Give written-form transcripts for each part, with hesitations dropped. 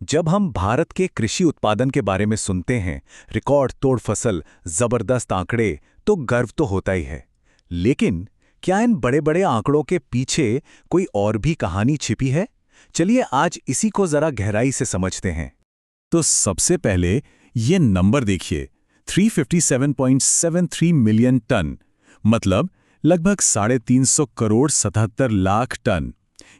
जब हम भारत के कृषि उत्पादन के बारे में सुनते हैं, रिकॉर्ड तोड़ फसल, जबरदस्त आंकड़े, तो गर्व तो होता ही है। लेकिन क्या इन बड़े-बड़े आंकड़ों के पीछे कोई और भी कहानी छिपी है? चलिए आज इसी को जरा गहराई से समझते हैं। तो सबसे पहले ये नंबर देखिए, 357.73 मिलियन टन, मतलब लगभग 350 करोड़ 77 लाख टन।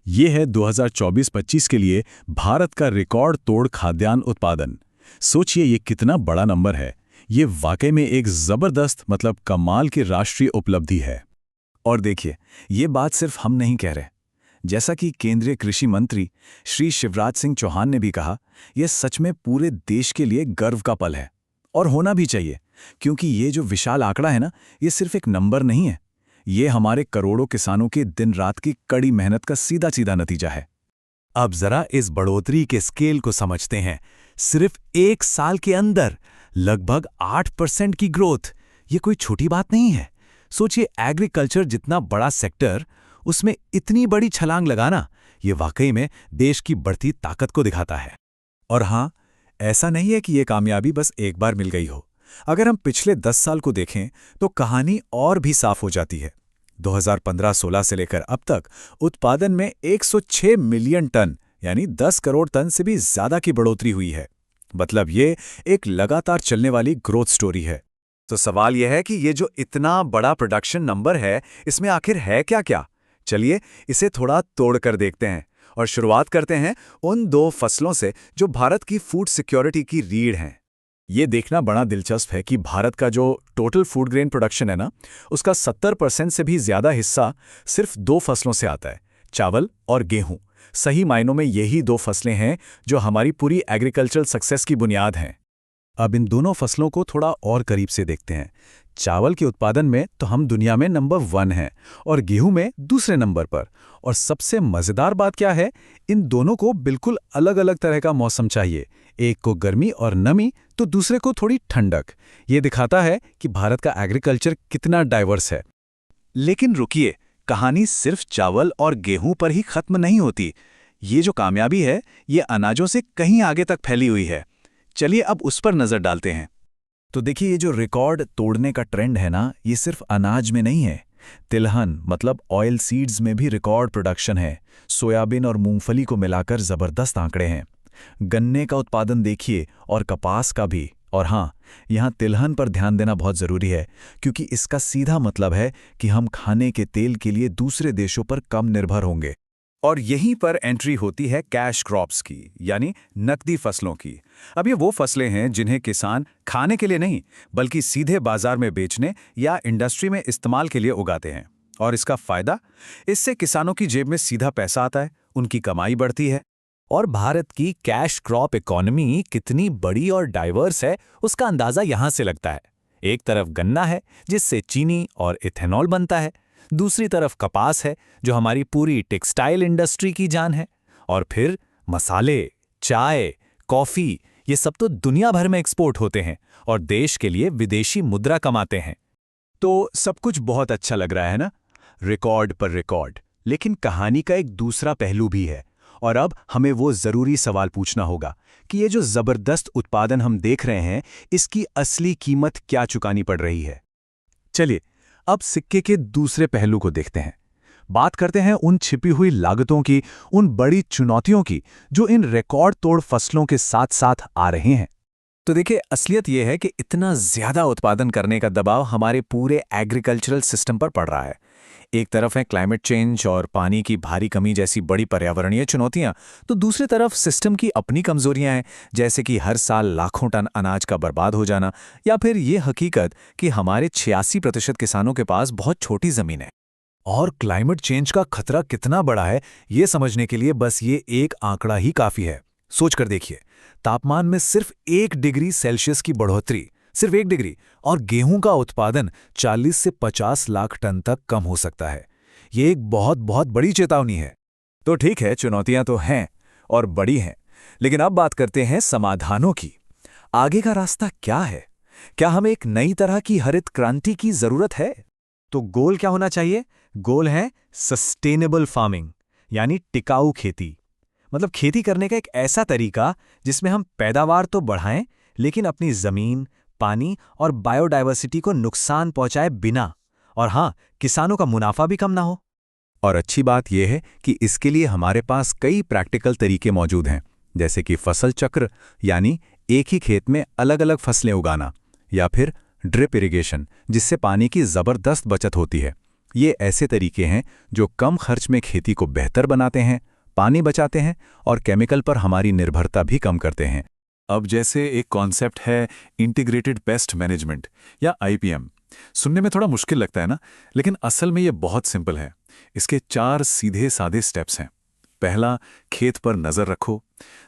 ये है 2024-25 के लिए भारत का रिकॉर्ड तोड़ खाद्यान्न उत्पादन। सोचिए ये कितना बड़ा नंबर है। ये वाकई में एक जबरदस्त मतलब कमाल की राष्ट्रीय उपलब्धि है। और देखिए, ये बात सिर्फ हम नहीं कह रहे। जैसा कि केंद्रीय कृषि मंत्री श्री शिवराज सिंह चौहान ने भी कहा, यह सच में पूरे देश के लिए गर्व का पल है। और होना भी चाहिए, क्योंकि ये जो विशाल आंकड़ा है ना, ये सिर्फ एक नंबर नहीं है। ये हमारे करोड़ों किसानों की दिन रात की कड़ी मेहनत का सीधा सीधा नतीजा है। अब जरा इस बढ़ोतरी के स्केल को समझते हैं। सिर्फ एक साल के अंदर लगभग 8% की ग्रोथ, ये कोई छोटी बात नहीं है। सोचिए, एग्रीकल्चर जितना बड़ा सेक्टर, उसमें इतनी बड़ी छलांग लगाना, ये वाकई में देश की बढ़ती ताकत को दिखाता है। और हाँ, ऐसा नहीं है कि ये कामयाबी बस एक बार मिल गई हो। अगर हम पिछले 10 साल को देखें तो कहानी और भी साफ हो जाती है। 2015-16 से लेकर अब तक उत्पादन में 106 मिलियन टन यानी 10 करोड़ टन से भी ज्यादा की बढ़ोतरी हुई है। मतलब ये एक लगातार चलने वाली ग्रोथ स्टोरी है। तो सवाल यह है कि ये जो इतना बड़ा प्रोडक्शन नंबर है, इसमें आखिर है क्या क्या? चलिए इसे थोड़ा तोड़कर देखते हैं और शुरुआत करते हैं उन दो फसलों से जो भारत की फूड सिक्योरिटी की रीढ़ हैं। ये देखना बड़ा दिलचस्प है कि भारत का जो टोटल फूड ग्रेन प्रोडक्शन है ना, उसका 70% से भी ज्यादा हिस्सा सिर्फ दो फसलों से आता है, चावल और गेहूं। सही मायनों में यही दो फसलें हैं जो हमारी पूरी एग्रीकल्चरल सक्सेस की बुनियाद हैं। अब इन दोनों फसलों को थोड़ा और करीब से देखते हैं। चावल के उत्पादन में तो हम दुनिया में नंबर 1 हैं और गेहूं में दूसरे नंबर पर। और सबसे मजेदार बात क्या है, इन दोनों को बिल्कुल अलग अलग तरह का मौसम चाहिए। एक को गर्मी और नमी तो दूसरे को थोड़ी ठंडक। ये दिखाता है कि भारत का एग्रीकल्चर कितना डाइवर्स है। लेकिन रुकिए, कहानी सिर्फ चावल और गेहूं पर ही खत्म नहीं होती। ये जो कामयाबी है, ये अनाजों से कहीं आगे तक फैली हुई है। चलिए अब उस पर नजर डालते हैं। तो देखिए, ये जो रिकॉर्ड तोड़ने का ट्रेंड है ना, ये सिर्फ अनाज में नहीं है। तिलहन मतलब ऑयल सीड्स में भी रिकॉर्ड प्रोडक्शन है। सोयाबीन और मूंगफली को मिलाकर जबरदस्त आंकड़े हैं। गन्ने का उत्पादन देखिए और कपास का भी। और हाँ, यहाँ तिलहन पर ध्यान देना बहुत जरूरी है, क्योंकि इसका सीधा मतलब है कि हम खाने के तेल के लिए दूसरे देशों पर कम निर्भर होंगे। और यहीं पर एंट्री होती है कैश क्रॉप्स की, यानी नकदी फसलों की। अब ये वो फसलें हैं जिन्हें किसान खाने के लिए नहीं, बल्कि सीधे बाजार में बेचने या इंडस्ट्री में इस्तेमाल के लिए उगाते हैं। और इसका फायदा, इससे किसानों की जेब में सीधा पैसा आता है, उनकी कमाई बढ़ती है। और भारत की कैश क्रॉप इकोनॉमी कितनी बड़ी और डाइवर्स है, उसका अंदाजा यहां से लगता है। एक तरफ गन्ना है जिससे चीनी और इथेनॉल बनता है, दूसरी तरफ कपास है जो हमारी पूरी टेक्सटाइल इंडस्ट्री की जान है। और फिर मसाले, चाय, कॉफी, ये सब तो दुनिया भर में एक्सपोर्ट होते हैं और देश के लिए विदेशी मुद्रा कमाते हैं। तो सब कुछ बहुत अच्छा लग रहा है ना, रिकॉर्ड पर रिकॉर्ड। लेकिन कहानी का एक दूसरा पहलू भी है। और अब हमें वो जरूरी सवाल पूछना होगा कि ये जो जबरदस्त उत्पादन हम देख रहे हैं, इसकी असली कीमत क्या चुकानी पड़ रही है। चलिए अब सिक्के के दूसरे पहलू को देखते हैं। बात करते हैं उन छिपी हुई लागतों की, उन बड़ी चुनौतियों की जो इन रिकॉर्ड तोड़ फसलों के साथ साथ आ रहे हैं। तो देखिए, असलियत यह है कि इतना ज्यादा उत्पादन करने का दबाव हमारे पूरे एग्रीकल्चरल सिस्टम पर पड़ रहा है। एक तरफ है क्लाइमेट चेंज और पानी की भारी कमी जैसी बड़ी पर्यावरणीय चुनौतियां, तो दूसरी तरफ सिस्टम की अपनी कमजोरियां हैं, जैसे कि हर साल लाखों टन अनाज का बर्बाद हो जाना, या फिर ये हकीकत कि हमारे 86% किसानों के पास बहुत छोटी जमीन है। और क्लाइमेट चेंज का खतरा कितना बड़ा है, ये समझने के लिए बस ये एक आंकड़ा ही काफी है। सोच कर देखिए, तापमान में सिर्फ 1 डिग्री सेल्सियस की बढ़ोतरी, सिर्फ 1 डिग्री, और गेहूं का उत्पादन 40 से 50 लाख टन तक कम हो सकता है। ये एक बहुत बहुत बड़ी चेतावनी है। तो ठीक है, चुनौतियां तो हैं और बड़ी हैं, लेकिन अब बात करते हैं समाधानों की। आगे का रास्ता क्या है? क्या हमें एक नई तरह की हरित क्रांति की जरूरत है? तो गोल क्या होना चाहिए? गोल है सस्टेनेबल फार्मिंग, यानी टिकाऊ खेती। मतलब खेती करने का एक ऐसा तरीका जिसमें हम पैदावार तो बढ़ाएं, लेकिन अपनी जमीन, पानी और बायोडायवर्सिटी को नुकसान पहुंचाए बिना। और हाँ, किसानों का मुनाफा भी कम ना हो। और अच्छी बात यह है कि इसके लिए हमारे पास कई प्रैक्टिकल तरीके मौजूद हैं, जैसे कि फसल चक्र, यानी एक ही खेत में अलग-अलग फसलें उगाना, या फिर ड्रिप इरिगेशन, जिससे पानी की ज़बरदस्त बचत होती है। ये ऐसे तरीके हैं जो कम खर्च में खेती को बेहतर बनाते हैं, पानी बचाते हैं और केमिकल पर हमारी निर्भरता भी कम करते हैं। अब जैसे एक कॉन्सेप्ट है इंटीग्रेटेड पेस्ट मैनेजमेंट या आईपीएम। सुनने में थोड़ा मुश्किल लगता है ना, लेकिन असल में ये बहुत सिंपल है। इसके 4 सीधे साधे स्टेप्स हैं। पहला, खेत पर नज़र रखो।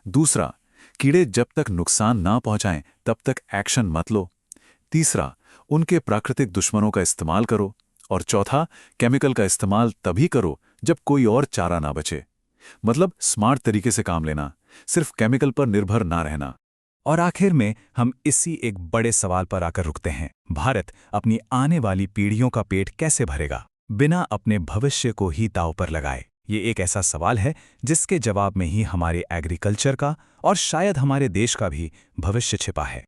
दूसरा, कीड़े जब तक नुकसान ना पहुंचाएं तब तक एक्शन मत लो। तीसरा, उनके प्राकृतिक दुश्मनों का इस्तेमाल करो। और चौथा, केमिकल का इस्तेमाल तभी करो जब कोई और चारा ना बचे। मतलब स्मार्ट तरीके से काम लेना, सिर्फ केमिकल पर निर्भर ना रहना। और आखिर में हम इसी एक बड़े सवाल पर आकर रुकते हैं। भारत अपनी आने वाली पीढ़ियों का पेट कैसे भरेगा, बिना अपने भविष्य को ही दांव पर लगाए? ये एक ऐसा सवाल है जिसके जवाब में ही हमारे एग्रीकल्चर का और शायद हमारे देश का भी भविष्य छिपा है।